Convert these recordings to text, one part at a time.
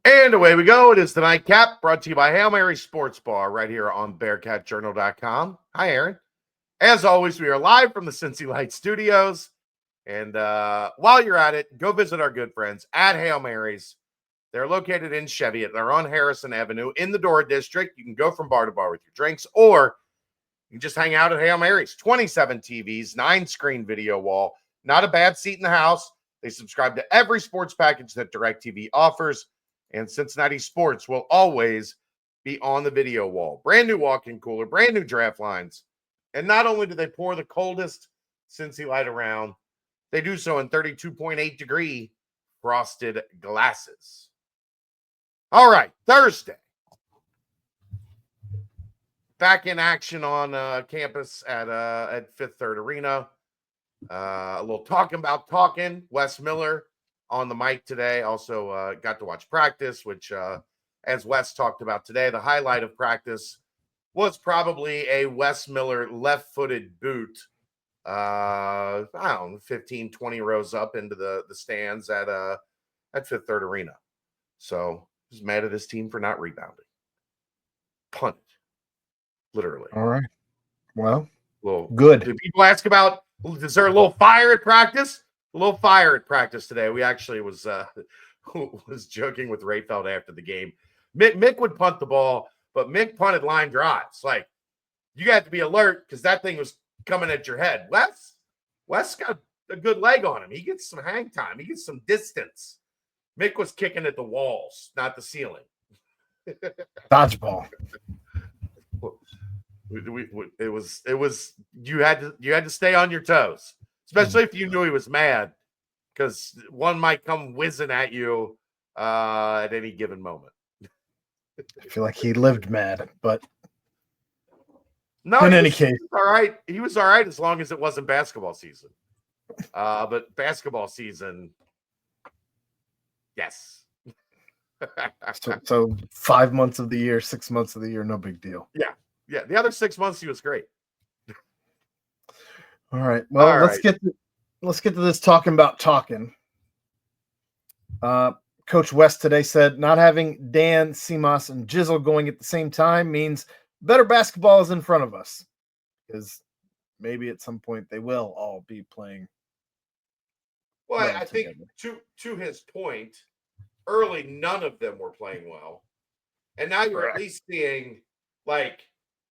And away we go. It is the Nightcap, brought to you by Hail Mary Sports Bar right here on BearcatJournal.com. Hi, Aaron. As always, we are live from the Cincy Light Studios. And while you're at it, go visit our good friends at Hail Mary's. They're located in Cheviot. They're on Harrison Avenue in the Dora District. You can go from bar to bar with your drinks, or you can just hang out at Hail Mary's. 27 TVs, 9-screen video wall. Not a bad seat in the house. They subscribe to every sports package that DirecTV offers. And Cincinnati sports will always be on the video wall. Brand new walk-in cooler, brand new draft lines. And not only do they pour the coldest Cincy Light around, they do so in 32.8 degree frosted glasses. All right, Thursday. Back in action on campus at Fifth Third Arena. A little talking about talking. Wes Miller on the mic today. Also got to watch practice, which, as Wes talked about today, the highlight of practice was probably a Wes Miller left-footed boot. I don't know, 15, 20 rows up into the stands at Fifth Third Arena. So he's mad at his team for not rebounding. Punt. Literally. All right. Well, good. Did people ask about, is there a little fire at practice? A little fire at practice today. We actually was joking with Rayfeld after the game. Mick would punt the ball, but Mick punted line drives. Like, you got to be alert because that thing was coming at your head. Wes got a good leg on him. He gets some hang time. He gets some distance. Mick was kicking at the walls, not the ceiling. Dodgeball. It was you had to stay on your toes, especially if you knew he was mad, because one might come whizzing at you at any given moment. I feel like he lived mad, but no, in any case, all right. He was all right as long as it wasn't basketball season. But basketball season, yes. so 5 months of the year, 6 months of the year, no big deal. Yeah. The other 6 months he was great. All right. Well, let's get to this talking about talking. Coach West today said not having Dan, Seamus, and Jizzle going at the same time means better basketball is in front of us, because maybe at some point they will all be playing. Well, I think to his point, early none of them were playing well, and now you're at least seeing like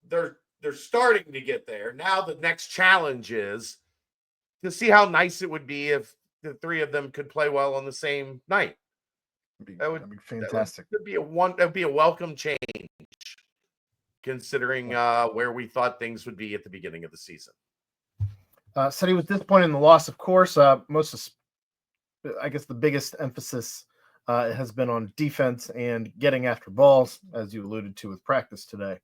they're starting to get there. Now the next challenge is to see how nice it would be if the three of them could play well on the same night. That would be fantastic. That would be a welcome change, considering where we thought things would be at the beginning of the season. Said he was disappointed in the loss, of course. I guess the biggest emphasis has been on defense and getting after balls, as you alluded to with practice today.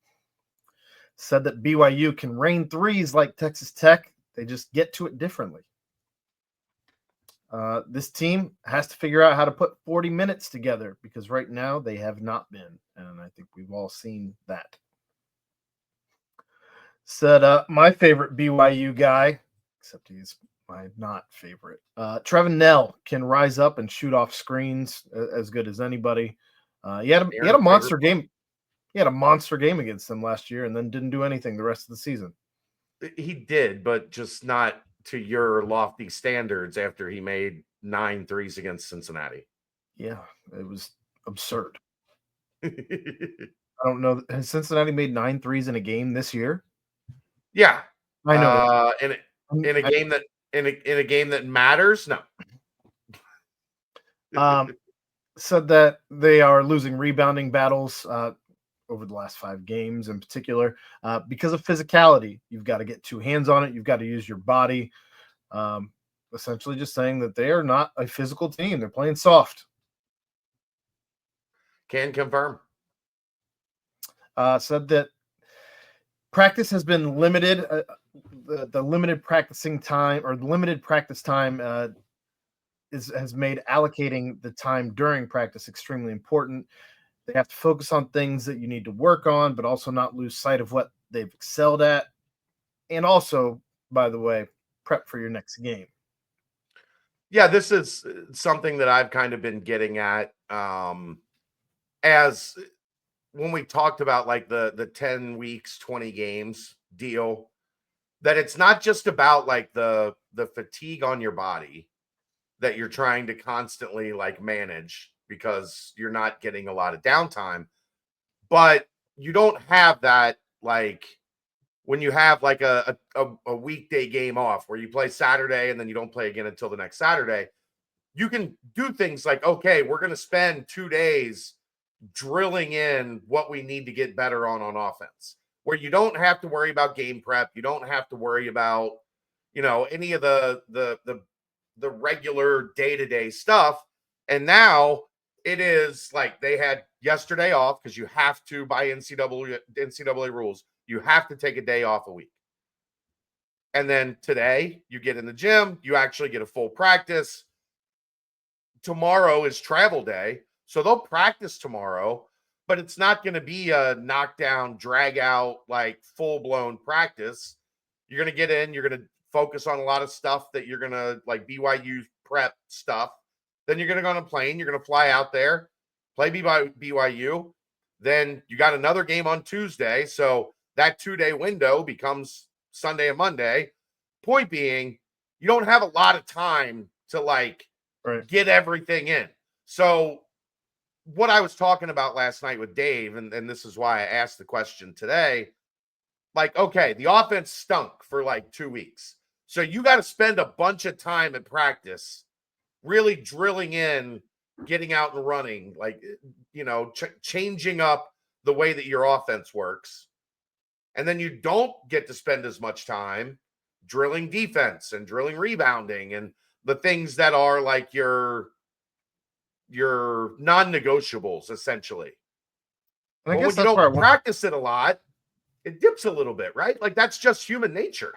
Said that BYU can rain threes like Texas Tech. They just get to it differently. This team has to figure out how to put 40 minutes together, because right now they have not been. And I think we've all seen that. Said my favorite BYU guy, except he's my not favorite, Trevin Nell can rise up and shoot off screens as good as anybody. He had a monster game. He had a monster game against them last year and then didn't do anything the rest of the season. He did, but just not to your lofty standards after he made 9 threes against Cincinnati. Yeah, it was absurd. I don't know. Has Cincinnati made 9 threes in a game this year? Yeah. I know. In a game that matters, no. Said that they are losing rebounding battles over the last 5 games in particular because of physicality. You've got to get 2 hands on it. You've got to use your body. Essentially just saying that they are not a physical team. They're playing soft. Can confirm. Said that practice has been limited. The limited practicing time, or the limited practice time has made allocating the time during practice extremely important. They have to focus on things that you need to work on, but also not lose sight of what they've excelled at. And also, by the way, prep for your next game. Yeah, this is something that I've kind of been getting at as when we talked about like the 10 weeks, 20 games deal, that it's not just about like the fatigue on your body that you're trying to constantly like manage because you're not getting a lot of downtime, but you don't have that like when you have like a weekday game off where you play Saturday and then you don't play again until the next Saturday. You can do things like, okay, we're going to spend 2 days drilling in what we need to get better on offense, where you don't have to worry about game prep. You don't have to worry about, any of the regular day-to-day stuff. And now it is like they had yesterday off because you have to, by NCAA rules, you have to take a day off a week. And then today you get in the gym, you actually get a full practice. Tomorrow is travel day, so they'll practice tomorrow, but it's not going to be a knockdown, drag out, like full-blown practice. You're going to get in, you're going to focus on a lot of stuff that you're going to like BYU prep stuff. Then you're going to go on a plane, you're going to fly out there, play BYU. Then you got another game on Tuesday, so that 2-day window becomes Sunday and Monday. Point being, you don't have a lot of time to like get everything in. So what I was talking about last night with Dave, and this is why I asked the question today, like, okay, the offense stunk for like 2 weeks. So you got to spend a bunch of time at practice really drilling in, getting out and running, like, changing up the way that your offense works. And then you don't get to spend as much time drilling defense and drilling rebounding and the things that are like your non-negotiables, essentially. And I But guess when you that's where don't practice it a lot, it dips a little bit, right? Like that's just human nature.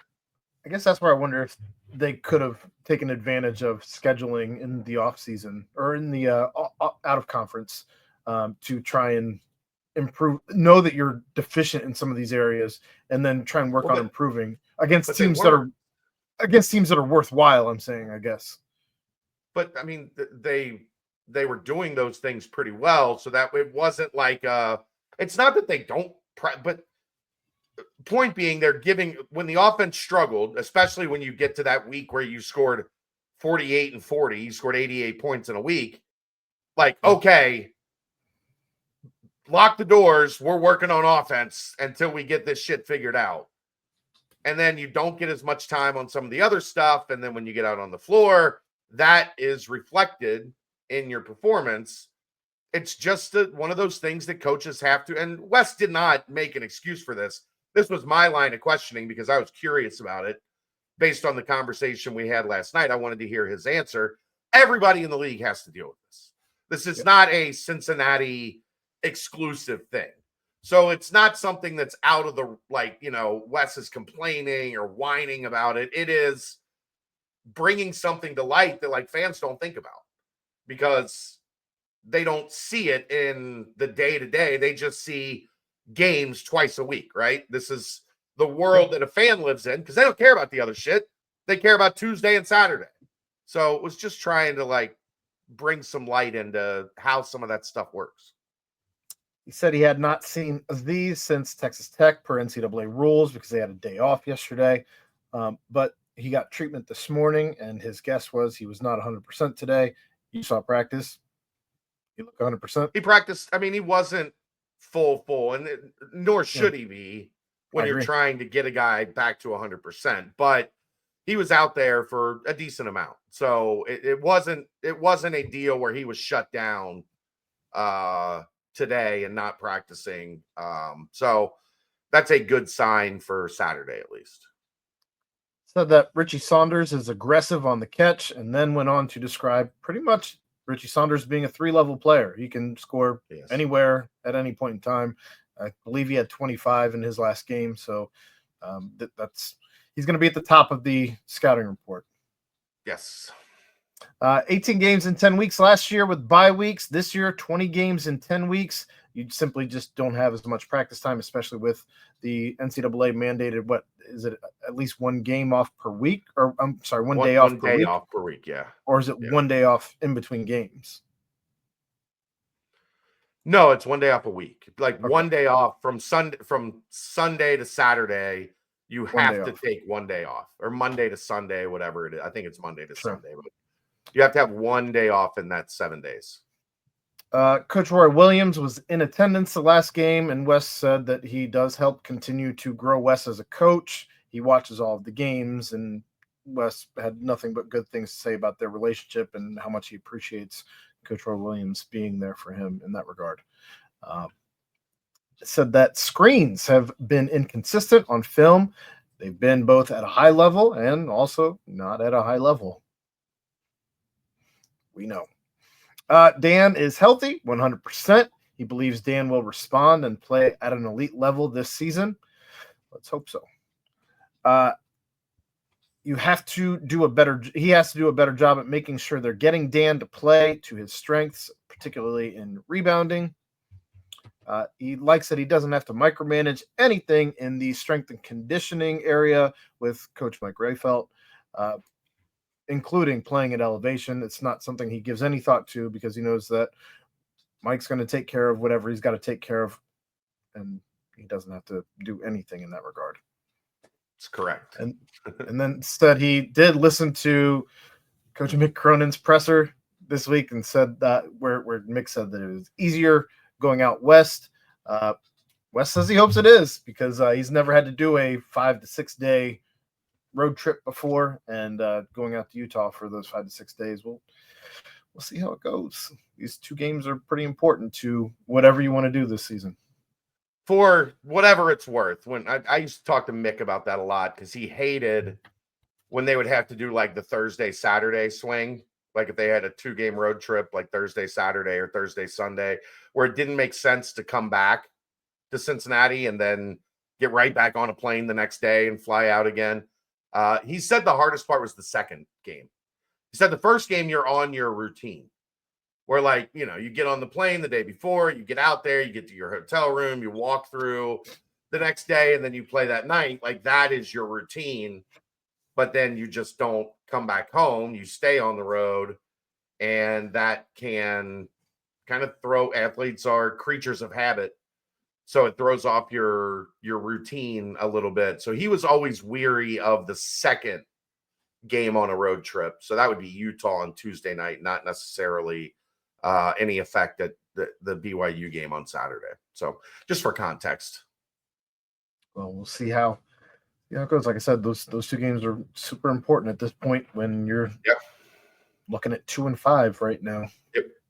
I guess that's where I wonder if they could have taken advantage of scheduling in the off season or in the out of conference to try and improve. Know that you're deficient in some of these areas, and then try and work on improving against teams that are worthwhile. I'm saying, I guess. But I mean, they were doing those things pretty well, so that it wasn't like it's not that they don't, but point being, they're giving when the offense struggled, especially when you get to that week where you scored 48 and 40, you scored 88 points in a week. Like, okay, lock the doors. We're working on offense until we get this shit figured out. And then you don't get as much time on some of the other stuff. And then when you get out on the floor, that is reflected in your performance. It's just one of those things that coaches have to. And Wes did not make an excuse for this. This was my line of questioning because I was curious about it based on the conversation we had last night. I wanted to hear his answer. Everybody in the league has to deal with this. This is not a Cincinnati exclusive thing. So it's not something that's out of the, like, Wes is complaining or whining about it. It is bringing something to light that like fans don't think about because they don't see it in the day-to-day. They just see games twice a week, right? This is the world that a fan lives in because they don't care about the other shit. They care about Tuesday and Saturday. So it was just trying to like bring some light into how some of that stuff works. He said he had not seen these since Texas Tech per NCAA rules because they had a day off yesterday. But he got treatment this morning, and his guess was he was not 100% today. You saw practice. He looked 100%. He practiced. I mean, he wasn't full, and nor should he be when you're trying to get a guy back to 100%. But he was out there for a decent amount. So it wasn't a deal where he was shut down today and not practicing. So that's a good sign for Saturday, at least. Said that Richie Saunders is aggressive on the catch, and then went on to describe pretty much Richie Saunders being a 3-level player. He can score anywhere at any point in time. I believe he had 25 in his last game. So he's going to be at the top of the scouting report. Yes. 18 games in 10 weeks last year with bye weeks. This year, 20 games in 10 weeks. You simply just don't have as much practice time, especially with the NCAA mandated, what is it, at least one game off per week? Or I'm sorry, one day off per week, yeah. Or is it 1 day off in between games? No, it's 1 day off a week. Like Okay. 1 day off from Sunday to Saturday. You 1 day have to off. take 1 day off, or Monday to Sunday, whatever it is. I think it's Monday to Sure. Sunday, but you have to have 1 day off in that 7 days. Coach Roy Williams was in attendance the last game, and Wes said that he does help continue to grow Wes as a coach. He watches all of the games, and Wes had nothing but good things to say about their relationship and how much he appreciates Coach Roy Williams being there for him in that regard. Said that screens have been inconsistent on film. They've been both at a high level and also not at a high level. We know. Dan is healthy, 100%. He believes Dan will respond and play at an elite level this season. Let's hope so. You have to do a better. He has to do a better job at making sure they're getting Dan to play to his strengths, particularly in rebounding. He likes that he doesn't have to micromanage anything in the strength and conditioning area with Coach Mike Rayfelt, including playing at elevation. It's not something he gives any thought to because he knows that Mike's going to take care of whatever he's got to take care of, and he doesn't have to do anything in that regard. It's correct. And then said he did listen to Coach Mick Cronin's presser this week and said that where Mick said that it was easier going out west. Wes says he hopes it is because he's never had to do a 5 to 6 day road trip before, and going out to Utah for those 5 to 6 days. We'll see how it goes. These 2 games are pretty important to whatever you want to do this season. For whatever it's worth, when I used to talk to Mick about that a lot because he hated when they would have to do like the Thursday, Saturday swing. Like if they had a 2-game road trip, like Thursday, Saturday or Thursday, Sunday, where it didn't make sense to come back to Cincinnati and then get right back on a plane the next day and fly out again. He said the hardest part was the second game. He said the first game, you're on your routine. Where, like, you know, you get on the plane the day before, you get out there, you get to your hotel room, you walk through the next day, and then you play that night. Like, that is your routine. But then you just don't come back home. You stay on the road, and that can kind of throw. Athletes are creatures of habit, so it throws off your routine a little bit. So he was always weary of the second game on a road trip. So that would be Utah on Tuesday night, not necessarily any effect at the BYU game on Saturday. So just for context. Well, we'll see how it goes. Like I said, those 2 games are super important at this point when you're looking at 2-5 right now.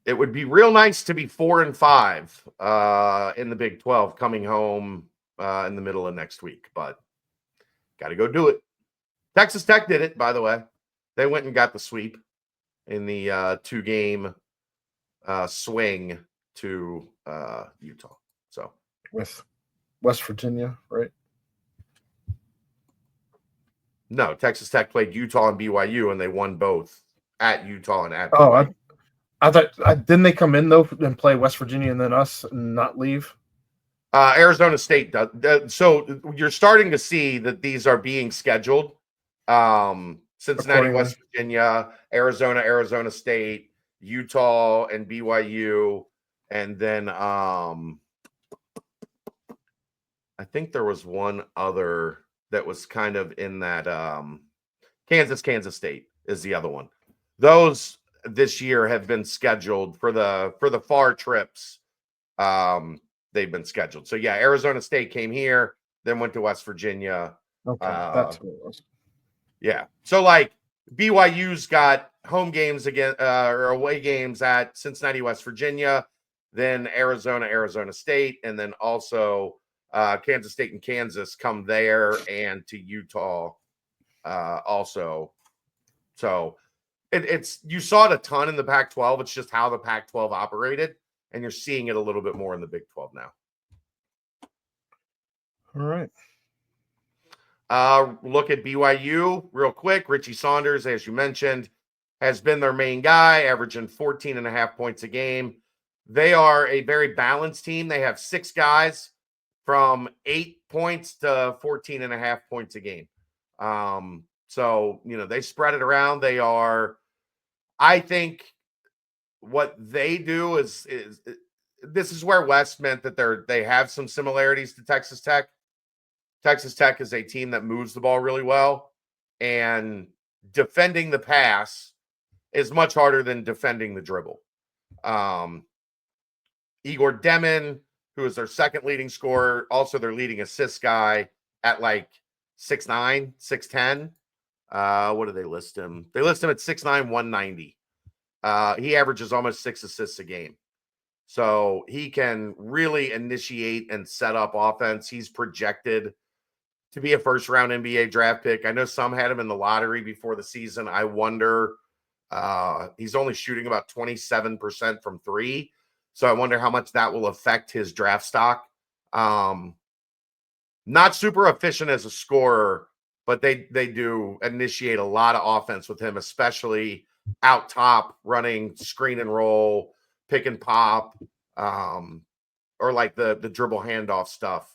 It would be real nice to be 4-5 in the Big 12 coming home in the middle of next week, but got to go do it. Texas Tech did it, by the way. They went and got the sweep in the 2-game swing to Utah. So with West Virginia, right? No, Texas Tech played Utah and BYU, and they won both at Utah and at BYU. Oh, I thought didn't they come in though and play West Virginia and then us and not leave? Arizona State does. So you're starting to see that these are being scheduled. Cincinnati, West Virginia, Arizona State, Utah, and BYU, and then I think there was one other that was kind of in that Kansas State is the other one. Those this year have been scheduled for the far trips. They've been scheduled. So yeah, Arizona State came here, then went to West Virginia. Okay, that's what it was. Yeah. So like BYU's got home games again or away games at Cincinnati, West Virginia, then Arizona State, and then also Kansas State and Kansas come there and to Utah also. So it's you saw it a ton in the Pac-12. It's just how the Pac-12 operated, and you're seeing it a little bit more in the Big 12 now. All right. Look at BYU real quick. Richie Saunders, as you mentioned, has been their main guy, averaging 14.5 points a game. They are a very balanced team. They have 6 guys from 8 points to 14.5 points a game. So, you know, they spread it around. They are, I think what they do is this is where West meant that they have some similarities to Texas Tech. Texas Tech is a team that moves the ball really well, and defending the pass is much harder than defending the dribble. Igor Demin, who is their second leading scorer, also their leading assist guy at like 6'9", 6'10". What do they list him? They list him at 6'9", 190. He averages almost 6 assists a game. So he can really initiate and set up offense. He's projected to be a first-round NBA draft pick. I know some had him in the lottery before the season. I wonder, he's only shooting about 27% from three. So I wonder how much that will affect his draft stock. Not super efficient as a scorer, but they do initiate a lot of offense with him, especially out top, running screen and roll, pick and pop, or like the dribble handoff stuff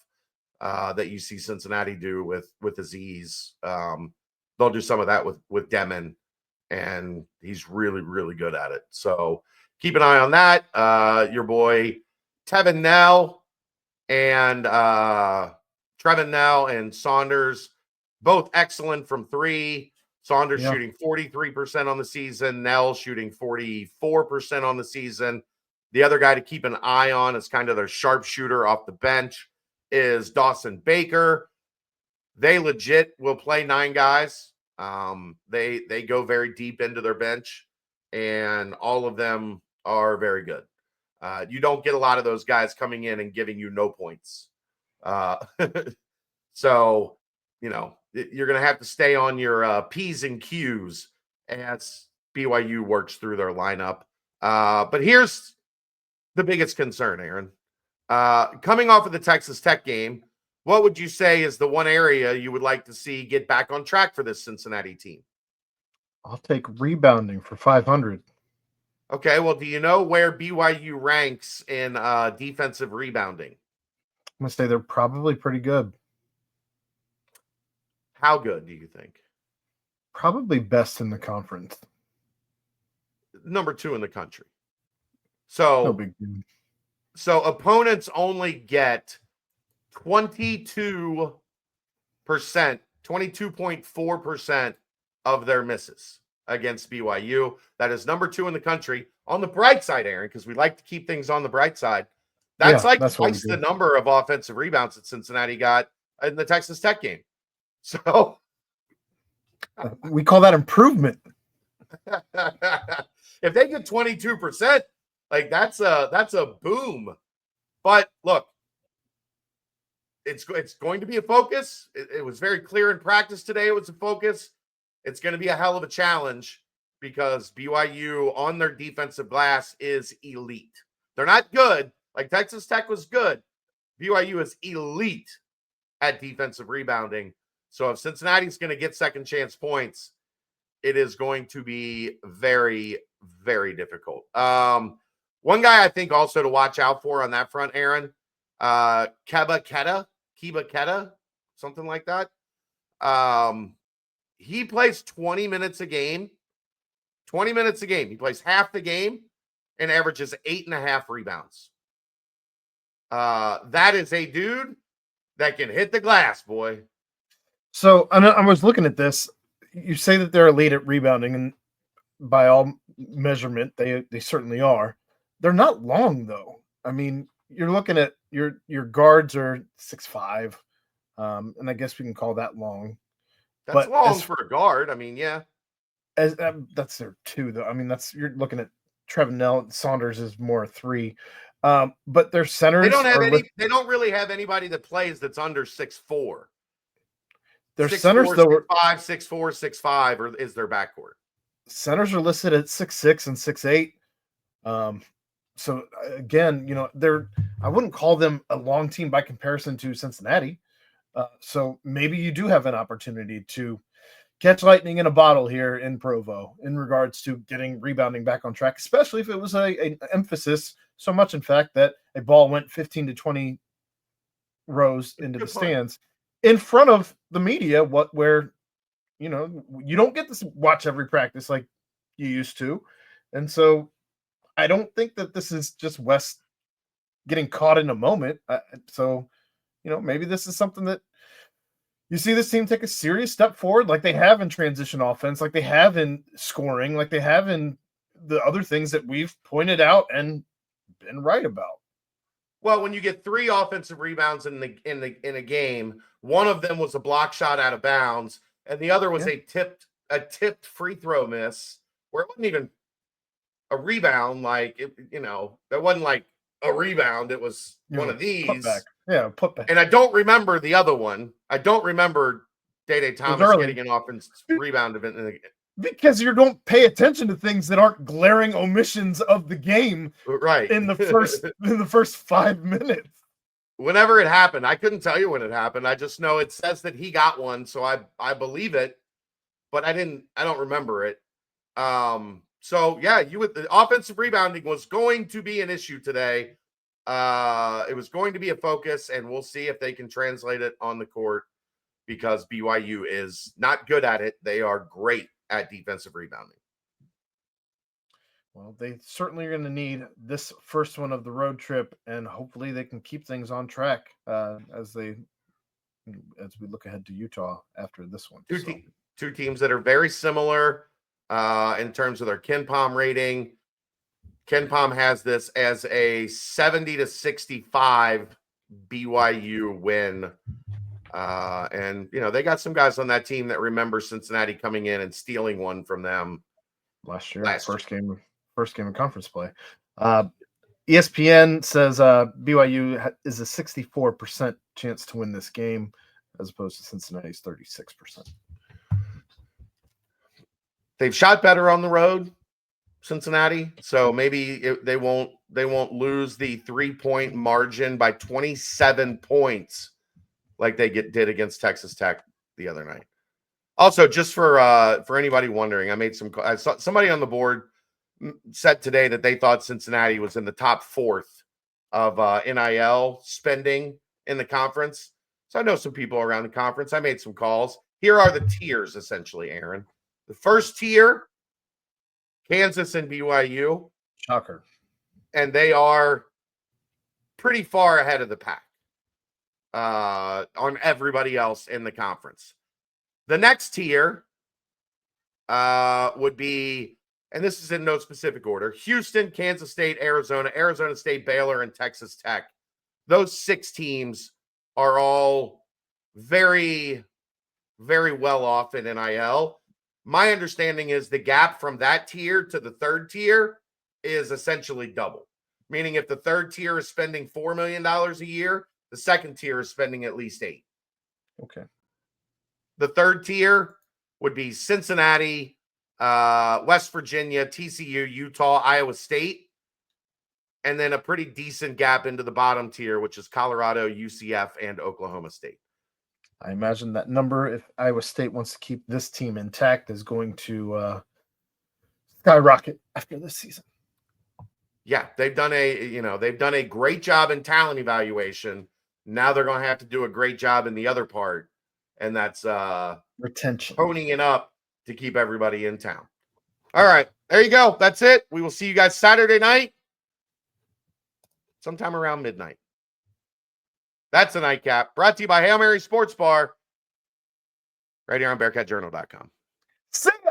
that you see Cincinnati do with Aziz. They'll do some of that with Demin, and he's really, really good at it. So keep an eye on that. Your boy Tevin Nell and Trevin Nell and Saunders, both excellent from three. Saunders shooting 43% on the season. Nell shooting 44% on the season. The other guy to keep an eye on is kind of their sharpshooter off the bench is Dawson Baker. They legit will play 9 guys. They go very deep into their bench, and all of them are very good. You don't get a lot of those guys coming in and giving you no points. So, you're going to have to stay on your P's and Q's as BYU works through their lineup. But here's the biggest concern, Aaron. Coming off of the Texas Tech game, what would you say is the one area you would like to see get back on track for this Cincinnati team? I'll take rebounding for 500. Okay, well, do you know where BYU ranks in defensive rebounding? I'm going to say they're probably pretty good. How good do you think? Probably best in the conference. Number 2 in the country. So, no big deal. So opponents only get 22%, 22.4% of their misses against BYU. That is number 2 in the country. On the bright side, Aaron, because we like to keep things on the bright side, that's twice the number of offensive rebounds that Cincinnati got in the Texas Tech game. So we call that improvement. If they get 22%, like that's a boom. But look, it's going to be a focus. It was very clear in practice today. It was a focus. It's going to be a hell of a challenge because BYU on their defensive glass is elite. They're not good. Like Texas Tech was good. BYU is elite at defensive rebounding. So if Cincinnati's going to get second chance points, it is going to be very, very difficult. One guy I think also to watch out for on that front, Aaron, Kiba Keta, something like that. He plays 20 minutes a game. 20 minutes a game. He plays half the game and averages 8.5 rebounds. That is a dude that can hit the glass, boy. So I was looking at this. You say that they're elite at rebounding, and by all measurement, they certainly are. They're not long, though. I mean, you're looking at your guards are 6'5", and I guess we can call that long. That's long for a guard. I mean, yeah. As that's their 2, though. I mean, you're looking at Trevin Nell. Saunders is more 3. But their centers. They don't really have anybody that plays that's under 6'4". Their centers, though, 6'5", 6'4", 6'5", or is their backcourt. Centers are listed at 6'6" and 6'8". So again, I wouldn't call them a long team by comparison to Cincinnati. So maybe you do have an opportunity to catch lightning in a bottle here in Provo in regards to getting rebounding back on track, especially if it was an emphasis, so much in fact that a ball went 15 to 20 rows into the stands in front of the media, where you don't get to watch every practice like you used to. And so I don't think that this is just West getting caught in a moment. So, maybe this is something that you see this team take a serious step forward, like they have in transition offense, like they have in scoring, like they have in the other things that we've pointed out and been right about. Well, when you get 3 offensive rebounds in a game, one of them was a block shot out of bounds, and the other was a tipped free throw miss, where it wasn't even a rebound. Like that wasn't like a rebound. It was one of these. Putback. Yeah, putback. And I don't remember the other one. I don't remember Day Thomas getting an offensive rebound event in the game. Because you don't pay attention to things that aren't glaring omissions of the game, right? In the first 5 minutes. Whenever it happened, I couldn't tell you when it happened. I just know it says that he got one, so I believe it, but I don't remember it. So yeah, the offensive rebounding was going to be an issue today. It was going to be a focus, and we'll see if they can translate it on the court, because BYU is not good at it. They are great at defensive rebounding. Well, they certainly are going to need this first one of the road trip, and hopefully they can keep things on track as we look ahead to Utah after this one. Two teams that are very similar in terms of their KenPom rating. KenPom has this as a 70-65 BYU win. And they got some guys on that team that remember Cincinnati coming in and stealing one from them last year. First game of conference play. ESPN says BYU is a 64% chance to win this game, as opposed to Cincinnati's 36%. They've shot better on the road, Cincinnati, so maybe they won't lose the 3-point margin by 27 points like they did against Texas Tech the other night. Also, just for anybody wondering, I saw somebody on the board said today that they thought Cincinnati was in the top 4th of NIL spending in the conference. So I know some people around the conference. I made some calls. Here are the tiers, essentially, Aaron. The first tier, Kansas and BYU. Shocker. And they are pretty far ahead of the pack on everybody else in the conference. The next tier would be, and this is in no specific order, Houston, Kansas State, Arizona State, Baylor, and Texas Tech. Those 6 teams are all very, very well off in NIL. My understanding is the gap from that tier to the third tier is essentially double. Meaning if the third tier is spending $4 million a year, the second tier is spending at least $8 million. Okay. The third tier would be Cincinnati, West Virginia, TCU, Utah, Iowa State, and then a pretty decent gap into the bottom tier, which is Colorado, UCF, and Oklahoma State. I imagine that number, if Iowa State wants to keep this team intact, is going to skyrocket after this season. Yeah, they've done a great job in talent evaluation. Now they're going to have to do a great job in the other part, and that's retention, honing it up to keep everybody in town. All right, there you go. That's it. We will see you guys Saturday night, sometime around midnight. That's the nightcap, brought to you by Hail Mary Sports Bar, right here on BearcatJournal.com. See ya!